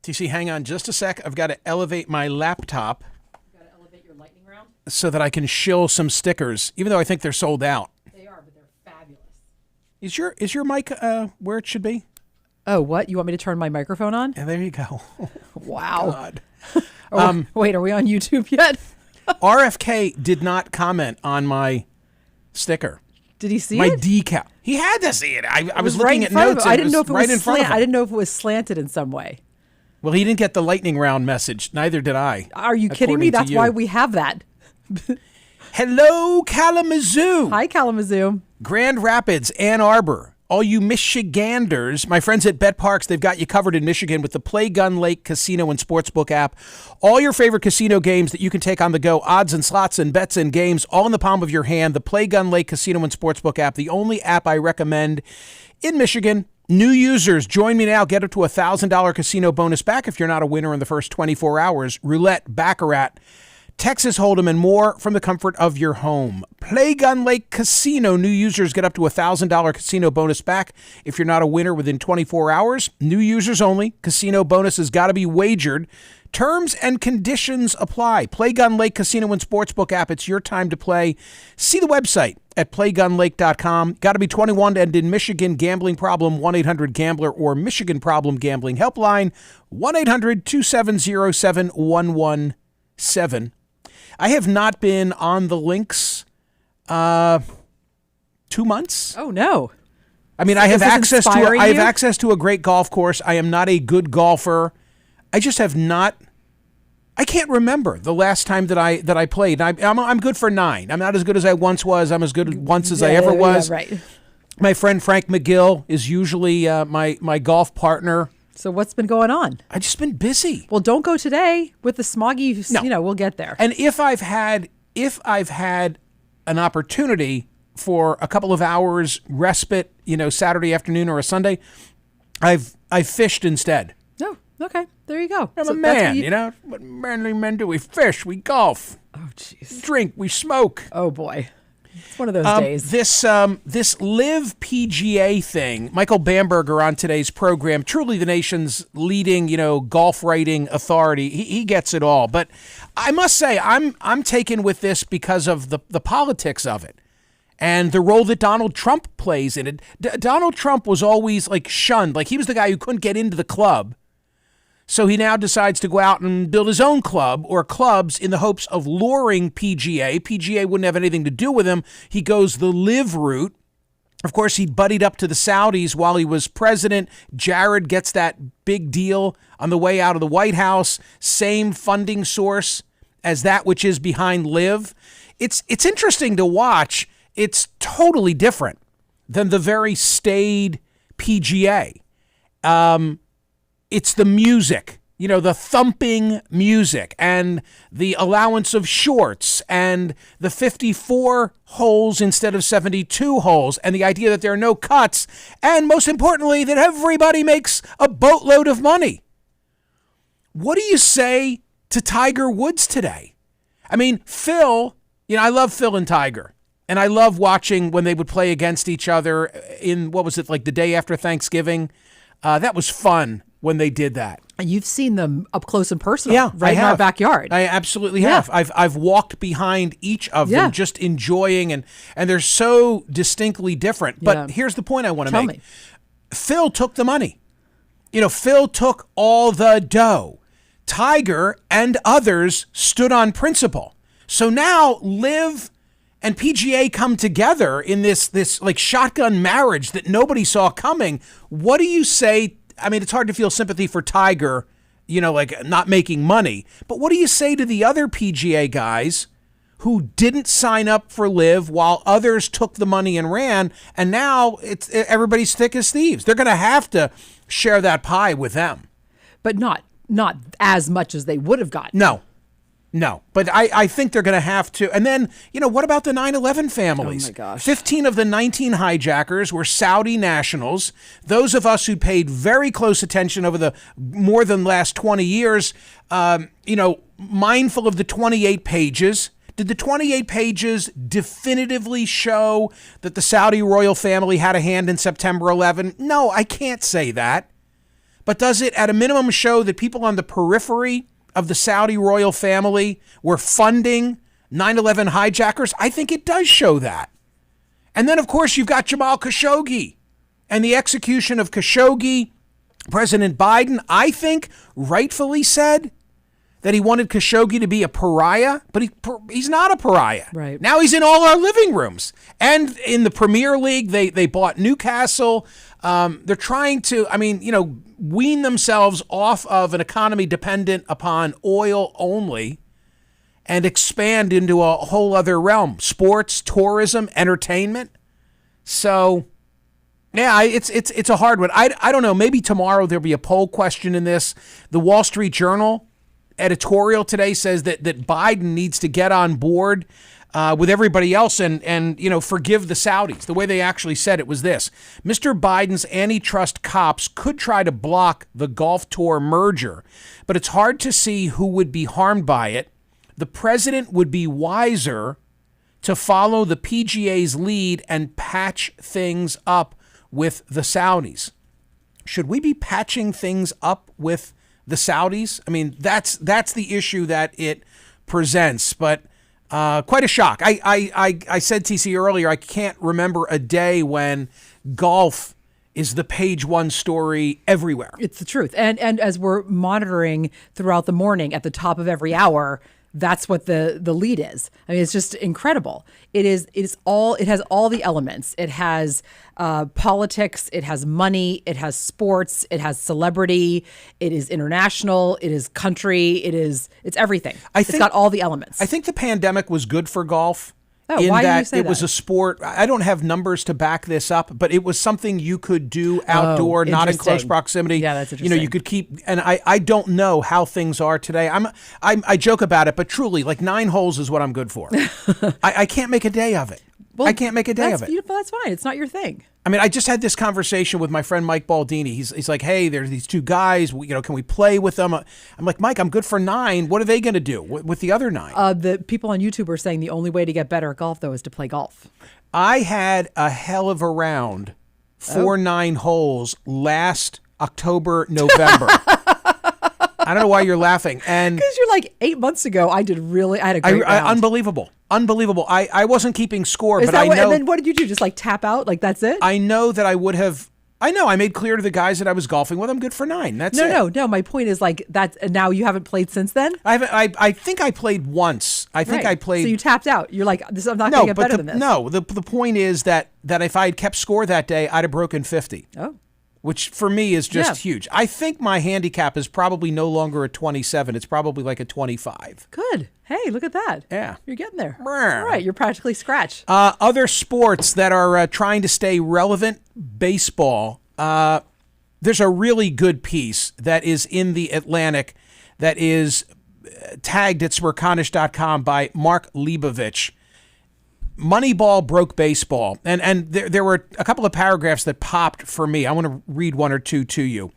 TC, hang on just a sec. I've got to elevate my laptop. You got to elevate your lightning round? So that I can shill some stickers, even though I think they're sold out. They are, but they're fabulous. Is your mic where it should be? Oh, what? You want me to turn my microphone on? Yeah, there you go. Wow. God. Wait, are we on YouTube yet? RFK did not comment on my sticker. Did he see my it? decal. He had to see it. I was right looking at in front of notes. him. I didn't know if it right was in front of him. I didn't know if it was slanted in some way. Well, he didn't get the lightning round message. Neither did I. Are you kidding me? That's why we have that. Hello, Kalamazoo. Hi, Kalamazoo. Grand Rapids, Ann Arbor. All you Michiganders, my friends at Bet Parks, they've got you covered in Michigan with the Play Gun Lake Casino and Sportsbook app. All your favorite casino games that you can take on the go, odds and slots and bets and games, all in the palm of your hand. The Play Gun Lake Casino and Sportsbook app, the only app I recommend in Michigan. New users, join me now. Get up to $1,000 casino bonus back if you're not a winner in the first 24 hours. Roulette, Baccarat, Texas Hold'em, and more from the comfort of your home. Play Gun Lake Casino. New users get up to $1,000 casino bonus back if you're not a winner within 24 hours. New users only. Casino bonus has got to be wagered. Terms and conditions apply. Play Gun Lake Casino and Sportsbook app. It's your time to play. See the website at playgunlake.com. Got to be 21 and in Michigan. Gambling problem, 1-800-GAMBLER or Michigan Problem Gambling Helpline, 1-800-270-7117. I have not been on the links 2 months. Oh, no. I mean, I have access to a great golf course. I am not a good golfer. I just have not. I can't remember the last time that I played. I'm good for 9. I'm not as good as I once was. I'm as good once as I ever was. Yeah, right. My friend Frank McGill is usually my golf partner. So what's been going on? I've just been busy. Well, don't go today with the smoggy. No. We'll get there. And if I've had an opportunity for a couple of hours respite, Saturday afternoon or a Sunday, I've fished instead. Oh, okay. There you go. I'm a man, what manly men do. We fish, we golf. Oh, jeez. Drink, we smoke. Oh, boy. It's one of those days. This Live PGA thing, Michael Bamberger on today's program, truly the nation's leading, golf writing authority. He gets it all. But I must say, I'm taken with this because of the politics of it and the role that Donald Trump plays in it. Donald Trump was always shunned. He was the guy who couldn't get into the club. So he now decides to go out and build his own club or clubs in the hopes of luring PGA. PGA wouldn't have anything to do with him. He goes the live route. Of course, he buddied up to the Saudis while he was president. Jared gets that big deal on the way out of the White House. Same funding source as that which is behind Live. It's interesting to watch. It's totally different than the very staid PGA. It's the music, the thumping music and the allowance of shorts and the 54 holes instead of 72 holes and the idea that there are no cuts and most importantly that everybody makes a boatload of money. What do you say to Tiger Woods today? I mean, Phil, I love Phil and Tiger. And I love watching when they would play against each other in, the day after Thanksgiving. That was fun when they did that. And you've seen them up close and personal, yeah, right in our backyard. I absolutely have. I've walked behind each of them, just enjoying, and they're so distinctly different. But here's the point I want to make. Me. Phil took the money. Phil took all the dough. Tiger and others stood on principle. So now Liv and PGA come together in this shotgun marriage that nobody saw coming. What do you say? I mean, it's hard to feel sympathy for Tiger, not making money. But what do you say to the other PGA guys who didn't sign up for Live while others took the money and ran? And now everybody's thick as thieves. They're going to have to share that pie with them. But not as much as they would have gotten. No, but I think they're going to have to. And then, what about the 9/11 families? Oh, my gosh. 15 of the 19 hijackers were Saudi nationals. Those of us who paid very close attention over the more than last 20 years, mindful of the 28 pages. Did the 28 pages definitively show that the Saudi royal family had a hand in September 11? No, I can't say that. but does it at a minimum show that people on the periphery of the Saudi royal family were funding 9/11 hijackers? I think it does show that. And then, of course, you've got Jamal Khashoggi and the execution of Khashoggi. President Biden, I think, rightfully said that he wanted Khashoggi to be a pariah, but he's not a pariah. Right. Now he's in all our living rooms. And in the Premier League, they bought Newcastle. They're trying to, wean themselves off of an economy dependent upon oil only and expand into a whole other realm. Sports, tourism, entertainment. So, yeah, it's a hard one. I don't know. Maybe tomorrow there'll be a poll question in this. The Wall Street Journal editorial today says that Biden needs to get on board with everybody else and forgive the Saudis. The way they actually said it was this: Mr. Biden's antitrust cops could try to block the Gulf Tour merger, but it's hard to see who would be harmed by it. The president would be wiser to follow the PGA's lead and patch things up with the Saudis. Should we be patching things up with the Saudis? I mean, that's the issue that it presents, but quite a shock. I said, TC, earlier, I can't remember a day when golf is the page one story everywhere. It's the truth. And as we're monitoring throughout the morning at the top of every hour, that's what the lead is. I mean, it's just incredible. It has all the elements. It has politics, it has money, it has sports, it has celebrity, it is international, it is country, it's everything. It's got all the elements. I think the pandemic was good for golf. Oh, why do you say that? It was a sport. I don't have numbers to back this up, but it was something you could do outdoor, not in close proximity. Yeah, that's interesting. You could keep, and I don't know how things are today. I joke about it, but truly, like 9 holes is what I'm good for. I can't make a day of it. Well, I can't make a day of it. That's beautiful. That's fine. It's not your thing. I mean, I just had this conversation with my friend Mike Baldini. He's like, hey, there's these 2 guys. Can we play with them? I'm like, Mike, I'm good for 9. What are they going to do with the other 9? The people on YouTube are saying the only way to get better at golf, though, is to play golf. I had a hell of a round for 9 holes last October, November. I don't know why you're laughing. And because you're like 8 months ago, I had a great round. Unbelievable. I wasn't keeping score, but I know. And then what did you do? Just like tap out? Like that's it? I know that I would have. I made clear to the guys that I was golfing with. I'm good for 9. That's it. No. My point is like that. Now you haven't played since then. I think I played once. I think I played. So you tapped out. You're like, I'm not going to get better than this. No, the point is that if I had kept score that day, I'd have broken 50. Oh. Which for me is just huge. I think my handicap is probably no longer a 27. It's probably like a 25. Good. Hey, look at that. Yeah. You're getting there. All right. You're practically scratch. Other sports that are trying to stay relevant, baseball. There's a really good piece that is in the Atlantic that is tagged at Smerconish.com by Mark Leibovich. Moneyball broke baseball. And there were a couple of paragraphs that popped for me. I want to read 1 or 2 to you.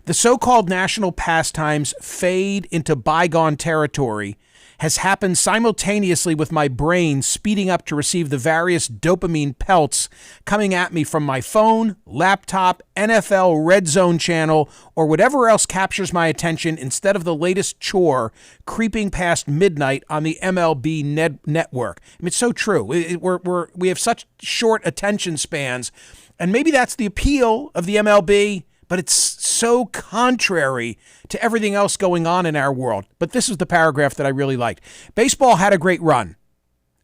The so-called national pastimes fade into bygone territory has happened simultaneously with my brain speeding up to receive the various dopamine pelts coming at me from my phone, laptop, NFL Red Zone channel, or whatever else captures my attention instead of the latest chore creeping past midnight on the MLB network. I mean, it's so true. We have such short attention spans, and maybe that's the appeal of the MLB, but it's so contrary to everything else going on in our world. But this is the paragraph that I really liked. Baseball had a great run,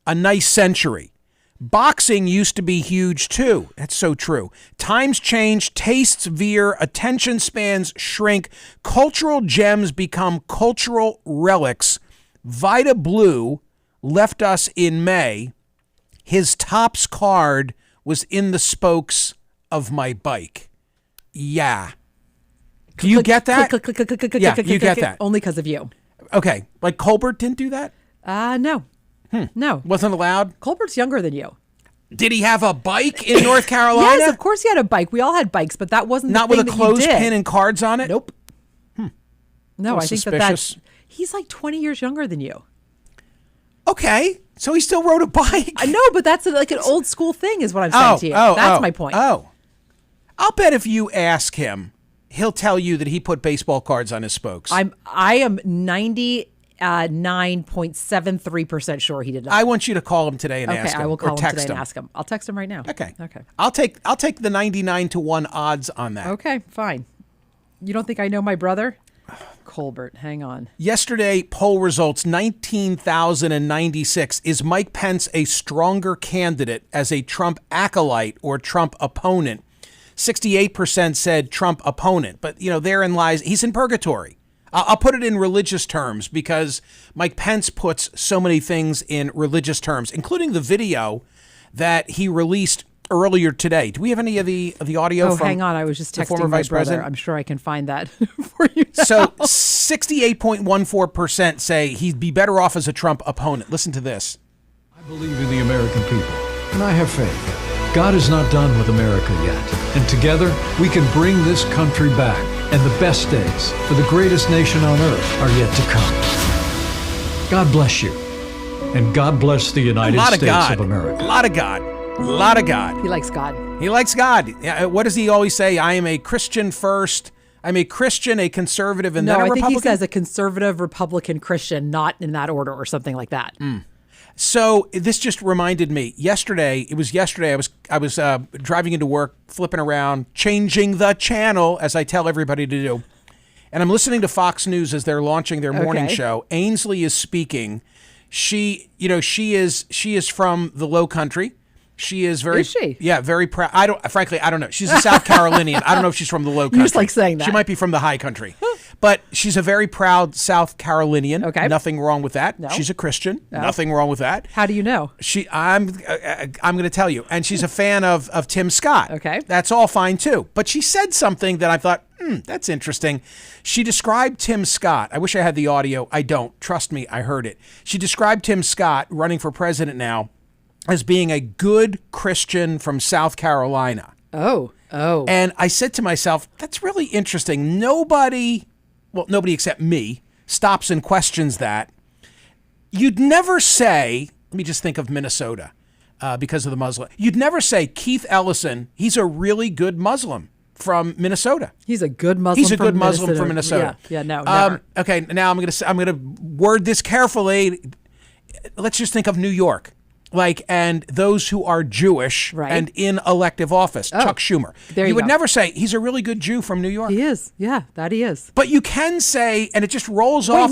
a nice century. Boxing used to be huge too. That's so true. Times change, tastes veer, attention spans shrink, cultural gems become cultural relics. Vida Blue left us in May. His Topps card was in the spokes of my bike. Yeah. Do you get that? Yeah, you get that. Only because of you. Okay. Like Colbert didn't do that? No. No. Wasn't allowed? Colbert's younger than you. Did he have a bike in North Carolina? Yes, of course he had a bike. We all had bikes, but that wasn't not the with thing a clothespin and cards on it? Nope. No, I think suspicious. He's like 20 years younger than you. Okay. So he still rode a bike. I know, but that's like an old school thing is what I'm saying to you. That's my point. I'll bet if you ask him he'll tell you that he put baseball cards on his spokes. I am 99.73% sure he did not. I want you to call him today and ask him. Okay, I will call or him text today and ask him. I'll text him right now. Okay. Okay. I'll take the 99-1 odds on that. Okay, fine. You don't think I know my brother? Colbert, hang on. Yesterday, poll results 19,096. Is Mike Pence a stronger candidate as a Trump acolyte or Trump opponent? 68% said Trump opponent, but therein lies, he's in purgatory. I'll put it in religious terms because Mike Pence puts so many things in religious terms, including the video that he released earlier today. Do we have any of the audio from hang on. I was just the texting former my vice brother. president? I'm sure I can find that for you now. So 68.14% say he'd be better off as a Trump opponent. Listen to this. I believe in the American people, and I have faith. God is not done with America yet, and together we can bring this country back, and the best days for the greatest nation on earth are yet to come. God bless you, and God bless the United States of America. A lot of God. A lot of God. He likes God. He likes God. What does he always say? I am a Christian first. I'm a Christian, a conservative, and then a Republican? I think he says a conservative, Republican, Christian, not in that order or something like that. So this just reminded me. Yesterday, I was driving into work, flipping around, changing the channel, as I tell everybody to do. And I'm listening to Fox News as they're launching their morning show. Ainsley is speaking. She is from the Low Country. She is very, is she? Yeah, very proud. I don't know. She's a South Carolinian. I don't know if she's from the Low Country. You just like saying that. She might be from the High Country, but she's a very proud South Carolinian. Okay. Nothing wrong with that. No. She's a Christian. No. Nothing wrong with that. How do you know? I'm going to tell you. And she's a fan of Tim Scott. Okay. That's all fine too. But she said something that I thought, that's interesting. She described Tim Scott. I wish I had the audio. I don't. Trust me, I heard it. She described Tim Scott, running for president now, as being a good Christian from South Carolina. Oh. And I said to myself, that's really interesting. Nobody except me stops and questions that. You'd never say, let me just think of Minnesota because of the Muslim. You'd never say Keith Ellison, he's a really good Muslim from Minnesota. He's a good Muslim from Minnesota. Yeah, no, never. Okay, now I'm going to word this carefully. Let's just think of New York. And those who are Jewish and in elective office, Chuck Schumer. You would never say he's a really good Jew from New York. He is. Yeah, that he is. But you can say, and it just rolls off.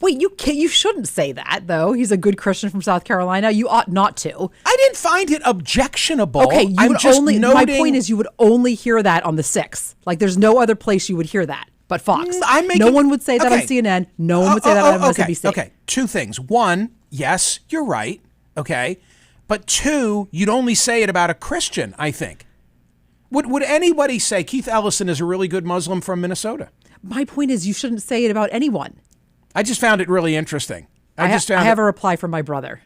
Wait, you shouldn't say that, though. He's a good Christian from South Carolina. You ought not to. I didn't find it objectionable. Okay, noting, my point is you would only hear that on the 6th. There's no other place you would hear that but Fox. No one would say that on CNN. No one would say that on MSNBC. Okay, two things. One, yes, you're right. Okay. But two, you'd only say it about a Christian, I think. Would anybody say Keith Ellison is a really good Muslim from Minnesota? My point is you shouldn't say it about anyone. I just found it really interesting. I have a reply from my brother.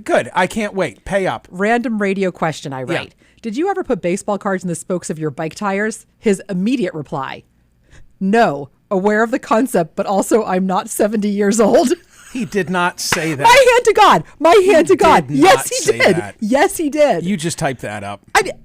Good. I can't wait. Pay up. Random radio question I write. Yeah. Did you ever put baseball cards in the spokes of your bike tires? His immediate reply. No. Aware of the concept, but also I'm not 70 years old. He did not say that. My hand to God. My hand to God. Yes, he did. That. Yes, he did. You just typed that up. I didn't.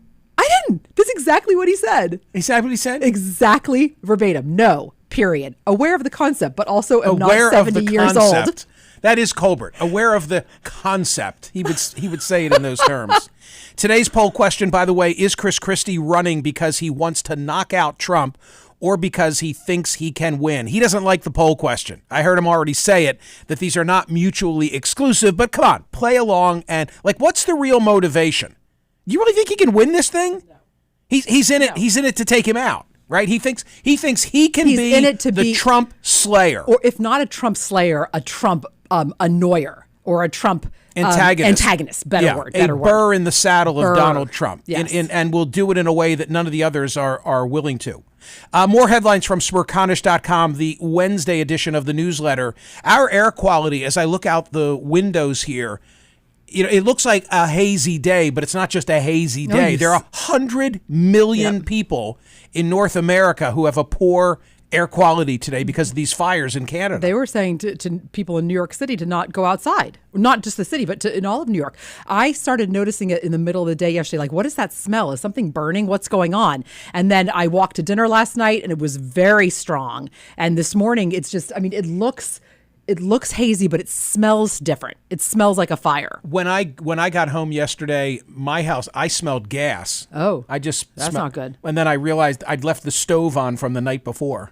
That's exactly what he said. Is that what he said? Exactly verbatim. No, period. Aware of the concept, but also am not 70 years old. That is Colbert. Aware of the concept. He would say it in those terms. Today's poll question, by the way, is Chris Christie running because he wants to knock out Trump or because he thinks he can win? He doesn't like the poll question. I heard him already say it, that these are not mutually exclusive, but come on, play along and what's the real motivation? You really think he can win this thing? No. He's in it. No. He's in it to take him out, right? He thinks he can be in it to be Trump slayer. Or if not a Trump slayer, a Trump annoyer or a Trump antagonist. Better word. A burr in the saddle of Donald Trump. Yes. And we'll do it in a way that none of the others are willing to. More headlines from Smerconish.com, the Wednesday edition of the newsletter. Our air quality, as I look out the windows here, it looks like a hazy day, but it's not just a hazy day. There are 100 million people in North America who have a poor air quality today because of these fires in Canada. They were saying to people in New York City to not go outside, not just the city, but in all of New York. I started noticing it in the middle of the day yesterday. Like, what is that smell? Is something burning? What's going on? And then I walked to dinner last night and it was very strong. And this morning, it's just, I mean, it looks hazy, but it smells different. It smells like a fire. When I got home yesterday, my house, I smelled gas. Oh, that's not good. And then I realized I'd left the stove on from the night before.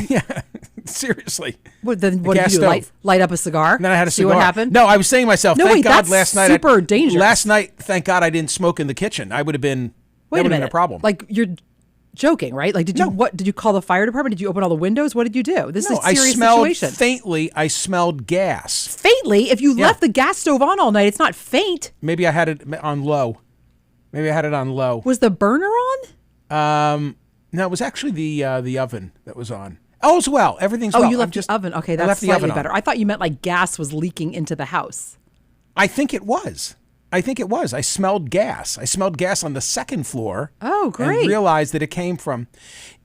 Yeah, seriously. What did you do? Light up a cigar? And then I had a cigar. See what happened? No, I was saying to myself, thank God that's last night. super dangerous. Last night, thank God I didn't smoke in the kitchen. I would have been. Wait a minute. Been a problem. Like, you're joking, right? Like, what did you call the fire department? Did you open all the windows? What did you do? This is a serious situation. Faintly, I smelled gas. Faintly? If you left the gas stove on all night, it's not faint. Maybe I had it on low. Was the burner on? No, it was actually the oven that was on. Oh, as well. Everything's well. Oh, you left the oven. Okay, that's slightly better. I thought you meant like gas was leaking into the house. I think it was. I smelled gas. I smelled gas on the second floor. Oh, great. And realized that it came from.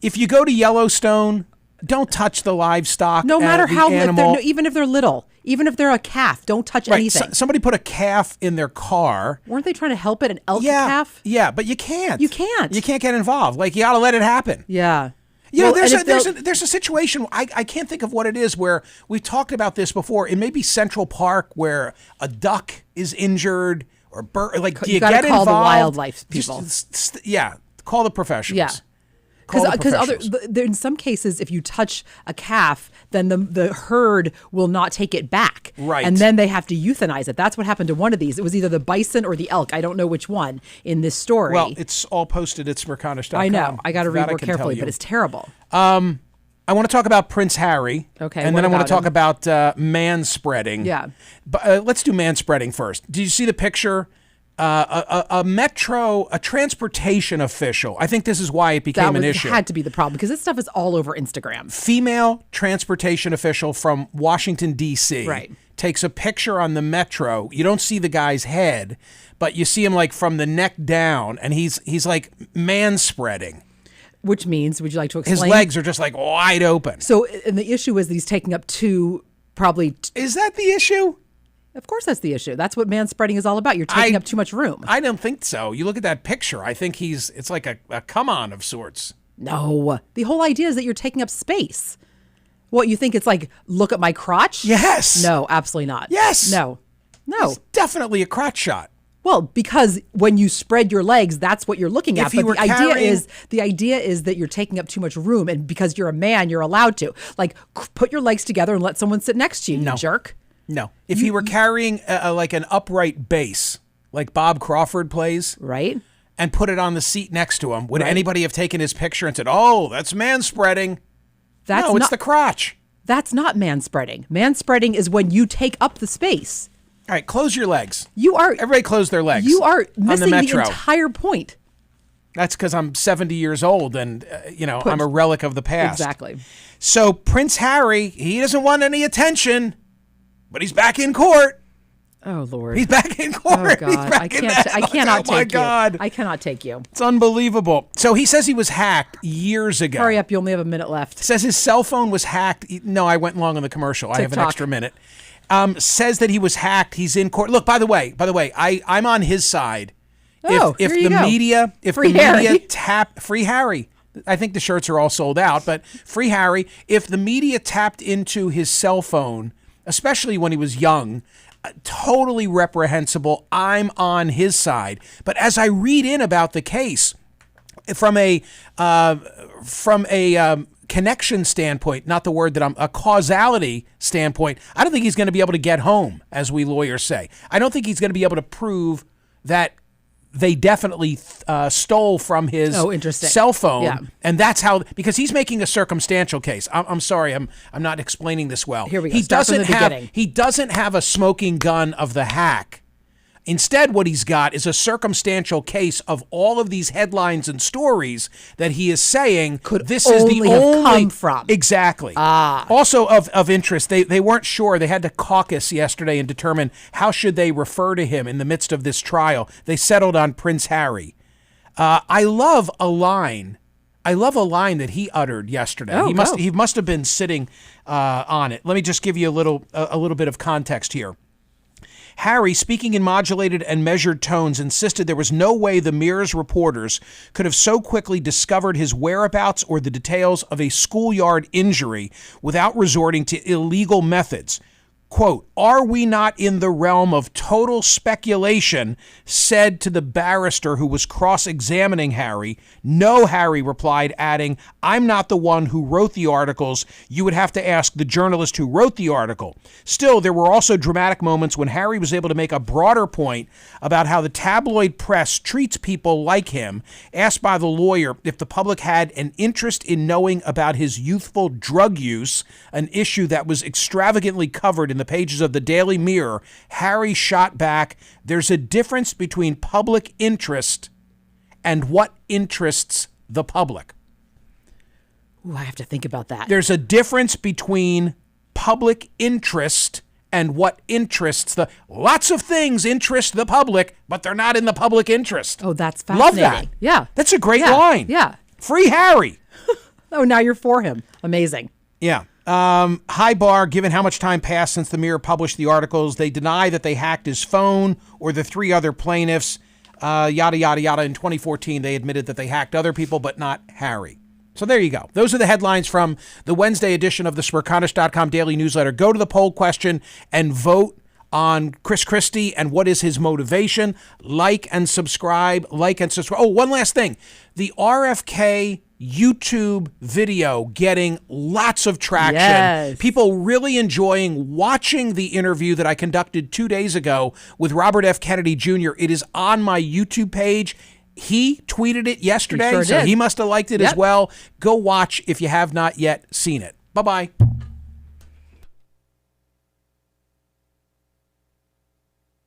If you go to Yellowstone, don't touch the livestock. No matter how, animal. even if they're little, even if they're a calf, don't touch anything. Somebody put a calf in their car. Weren't they trying to help it? An elk calf? Yeah, but you can't. You can't. You can't get involved. Like, you got to let it happen. Yeah. You know, there's a situation, I can't think of what it is, where we've talked about this before. It may be Central Park where a duck is injured or like, do you get involved? You got to call the wildlife people. Call the professionals. Yeah. Because in some cases, if you touch a calf, then the herd will not take it back. Right. And then they have to euthanize it. That's what happened to one of these. It was either the bison or the elk. I don't know which one in this story. Well, it's all posted at Smerconish.com. I know. I got to read more carefully, but it's terrible. I want to talk about Prince Harry. Okay. And then I want to talk about man-spreading. Yeah. But let's do man-spreading first. Did you see the picture? A transportation official. I think this is why it became an issue. That had to be the problem because this stuff is all over Instagram. Female transportation official from Washington, D.C. Right. Takes a picture on the metro. You don't see the guy's head, but you see him like from the neck down, and he's like man-spreading. Which means, would you like to explain? His legs are just like wide open. So, and the issue is that he's taking up Is that the issue? Of course that's the issue. That's what man-spreading is all about. You're taking up too much room. I don't think so. You look at that picture. I think it's like a come-on of sorts. No. The whole idea is that you're taking up space. What, you think it's like, look at my crotch? Yes. No, absolutely not. Yes. No. It's definitely a crotch shot. Well, because when you spread your legs, that's what you're looking at. But the idea is that you're taking up too much room, and because you're a man, you're allowed to. Like, put your legs together and let someone sit next to you, you jerk. No. If he were carrying like an upright bass, like Bob Crawford plays, right, and put it on the seat next to him, would anybody have taken his picture and said, "Oh, that's man-spreading"? No, it's the crotch. That's not man-spreading. Man-spreading is when you take up the space. All right, close your legs. Everybody close their legs. You are missing the entire point. That's because I'm 70 years old and, I'm a relic of the past. Exactly. So Prince Harry, he doesn't want any attention, but he's back in court. Oh, Lord. He's back in court. Oh, God. I cannot take you. Oh, my God. I cannot take you. It's unbelievable. So he says he was hacked years ago. Hurry up. You only have a minute left. Says his cell phone was hacked. No, I went long on the commercial. TikTok. I have an extra minute. Says that he was hacked. He's in court. Look, by the way, I'm on his side. If the media Free Harry. I think the shirts are all sold out, but Free Harry, if the media tapped into his cell phone, especially when he was young, totally reprehensible. I'm on his side. But as I read in about the case, from a connection standpoint, not the word that a causality standpoint, I don't think he's going to be able to get home, as we lawyers say. I don't think he's going to be able to prove that they definitely stole from his cell phone. Yeah. And that's how, because he's making a circumstantial case. I'm sorry, I'm not explaining this well. Here we go. He doesn't have a smoking gun of the hack. Instead, what he's got is a circumstantial case of all of these headlines and stories that he is saying this is the only come from. Exactly. Also of interest, they weren't sure. They had to caucus yesterday and determine how should they refer to him in the midst of this trial. They settled on Prince Harry. I love a line. I love a line that he uttered yesterday. Oh, he must have been sitting on it. Let me just give you a little bit of context here. Harry, speaking in modulated and measured tones, insisted there was no way the Mirror's reporters could have so quickly discovered his whereabouts or the details of a schoolyard injury without resorting to illegal methods. Quote, "Are we not in the realm of total speculation?" said to the barrister who was cross-examining Harry. "No," Harry replied, adding, "I'm not the one who wrote the articles. You would have to ask the journalist who wrote the article." Still, there were also dramatic moments when Harry was able to make a broader point about how the tabloid press treats people like him. Asked by the lawyer if the public had an interest in knowing about his youthful drug use, an issue that was extravagantly covered in the pages of the Daily Mirror, Harry shot back, "There's a difference between public interest and what interests the public." Ooh, I have to think about that. There's a difference between public interest and what interests the... Lots of things interest the public, but they're not in the public interest. Oh, that's fascinating. Love that. Yeah. That's a great line. Yeah. Free Harry. Oh, now you're for him. Amazing. Yeah. High bar, given how much time passed since the Mirror published the articles. They deny that they hacked his phone or the three other plaintiffs, yada, yada, yada. In 2014, they admitted that they hacked other people, but not Harry. So there you go. Those are the headlines from the Wednesday edition of the Smerconish.com daily newsletter. Go to the poll question and vote on Chris Christie and what is his motivation. Like and subscribe. Oh, one last thing. The RFK YouTube video getting lots of traction. Yes. People really enjoying watching the interview that I conducted 2 days ago with Robert F. Kennedy Jr. It is on my YouTube page. He tweeted it yesterday, He sure so did. he must have liked it as well. Go watch if you have not yet seen it. Bye-bye.